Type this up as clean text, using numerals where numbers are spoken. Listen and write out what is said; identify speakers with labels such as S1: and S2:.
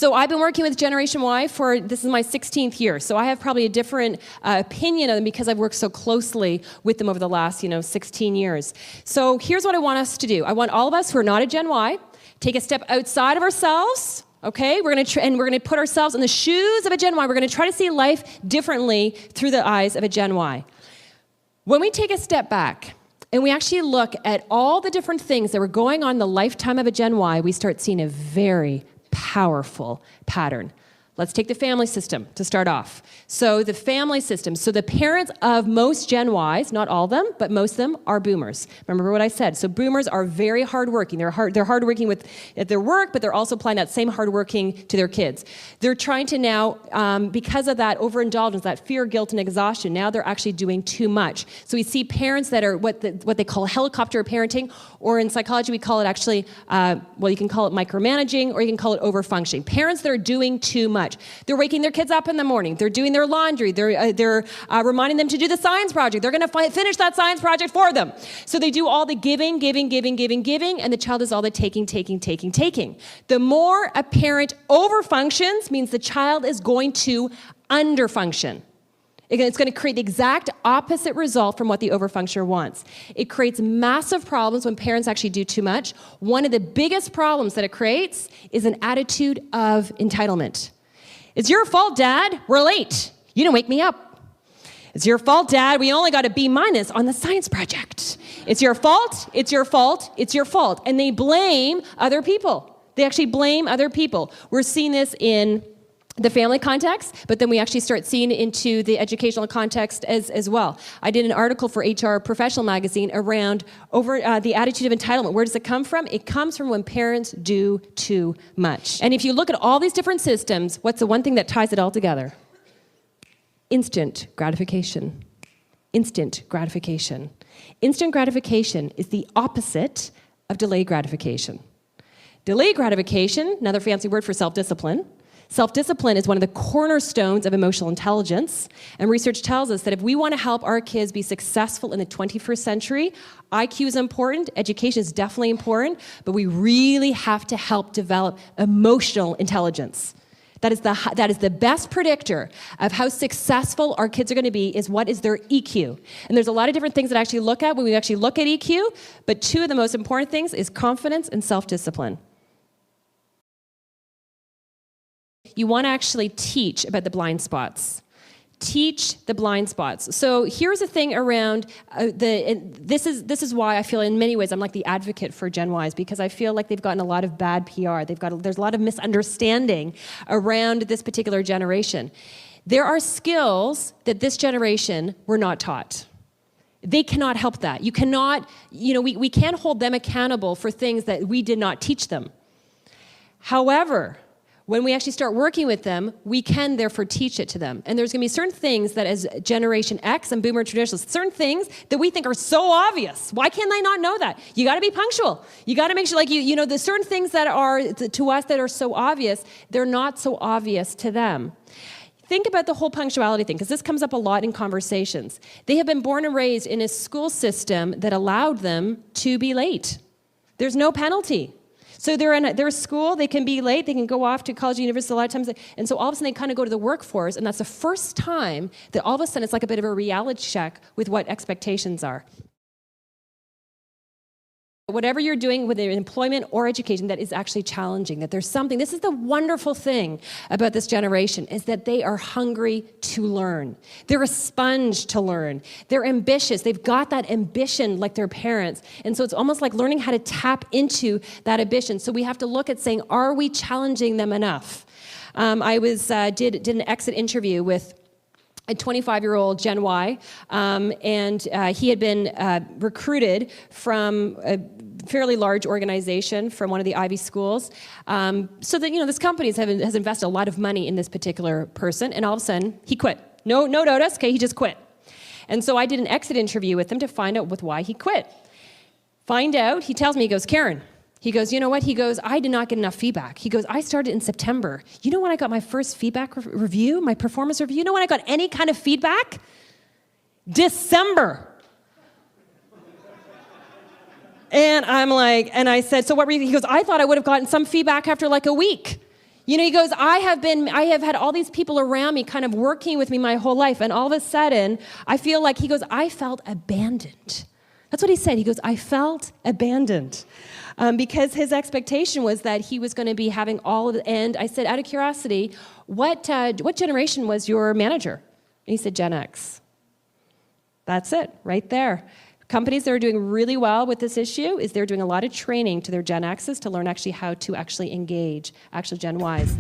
S1: So I've been working with Generation Y this is my 16th year. So I have probably a different opinion of them because I've worked so closely with them over the last, 16 years. So here's what I want us to do. I want all of us who are not a Gen Y, take a step outside of ourselves. Okay, we're going to put ourselves in the shoes of a Gen Y. We're going to try to see life differently through the eyes of a Gen Y. When we take a step back and we actually look at all the different things that were going on in the lifetime of a Gen Y, we start seeing a very powerful pattern. Let's take the family system to start off. So the family system, so the parents of most Gen Ys, not all of them, but most of them are boomers. Remember what I said. So boomers are very hardworking. They're hardworking at their work, but they're also applying that same hardworking to their kids. They're trying to now, because of that overindulgence, that fear, guilt, and exhaustion, now they're actually doing too much. So we see parents that are what they call helicopter parenting, or in psychology we call it actually, you can call it micromanaging, or you can call it overfunctioning. Parents that are doing too much. They're waking their kids up in the morning. They're doing their laundry. They're reminding them to do the science project. They're going to finish that science project for them. So they do all the giving, and the child is all the taking. The more a parent overfunctions means the child is going to underfunction. It's going to create the exact opposite result from what the overfunctioner wants. It creates massive problems when parents actually do too much. One of the biggest problems that it creates is an attitude of entitlement. It's your fault, Dad. We're late. You didn't wake me up. It's your fault, Dad. We only got a B- on the science project. It's your fault. It's your fault. It's your fault. And they blame other people. They actually blame other people. We're seeing this in the family context, but then we actually start seeing it into the educational context as well. I did an article for HR Professional Magazine around the attitude of entitlement. Where does it come from? It comes from when parents do too much. And if you look at all these different systems, what's the one thing that ties it all together? Instant gratification. Instant gratification. Instant gratification is the opposite of delayed gratification. Delayed gratification, another fancy word for self-discipline. Self-discipline is one of the cornerstones of emotional intelligence, and research tells us that if we want to help our kids be successful in the 21st century, IQ is important, education is definitely important, but we really have to help develop emotional intelligence. That is the best predictor of how successful our kids are going to be, is what is their EQ. And there's a lot of different things that I actually look at when we actually look at EQ, but two of the most important things is confidence and self-discipline. You want to actually teach about the blind spots. Teach the blind spots. So here's the thing around this is why I feel in many ways I'm like the advocate for Gen Ys, because I feel like they've gotten a lot of bad PR. There's a lot of misunderstanding around this particular generation. There are skills that this generation were not taught. They cannot help that. You cannot, we can't hold them accountable for things that we did not teach them. However, when we actually start working with them, we can therefore teach it to them. And there's going to be certain things that as Generation X and Boomer traditionalists, certain things that we think are so obvious. Why can't they not know that? You got to be punctual. You got to make sure, there's certain things that are, to us, that are so obvious, they're not so obvious to them. Think about the whole punctuality thing, because this comes up a lot in conversations. They have been born and raised in a school system that allowed them to be late. There's no penalty. So they're in their school, they can be late, they can go off to college, university a lot of times, and so all of a sudden they kind of go to the workforce, and that's the first time that all of a sudden it's like a bit of a reality check with what expectations are. Whatever you're doing with employment or education that is actually challenging, that there's something, this is the wonderful thing about this generation, is that they are hungry to learn. They're a sponge to learn. They're ambitious. They've got that ambition like their parents. And so it's almost like learning how to tap into that ambition. So we have to look at saying, are we challenging them enough? I did an exit interview with a 25-year-old Gen Y, and he had been recruited from a fairly large organization from one of the Ivy schools. So that, this company has invested a lot of money in this particular person, and all of a sudden, he quit. No notice, okay, he just quit. And so I did an exit interview with him to find out why he quit. He tells me, he goes, Karyn, he goes, you know what? He goes, I did not get enough feedback. He goes, I started in September. You know when I got my first feedback review, my performance review? You know when I got any kind of feedback? December. And I'm like, and I said, so what were you? He goes, I thought I would have gotten some feedback after like a week. You know, he goes, I have had all these people around me kind of working with me my whole life, and all of a sudden, I feel like, he goes, I felt abandoned. That's what he said. He goes, I felt abandoned. Because his expectation was that he was going to be having all of it. And I said, out of curiosity, what generation was your manager? And he said, Gen X. That's it, right there. Companies that are doing really well with this issue is they're doing a lot of training to their Gen X's to learn actually how to actually engage actual Gen Ys.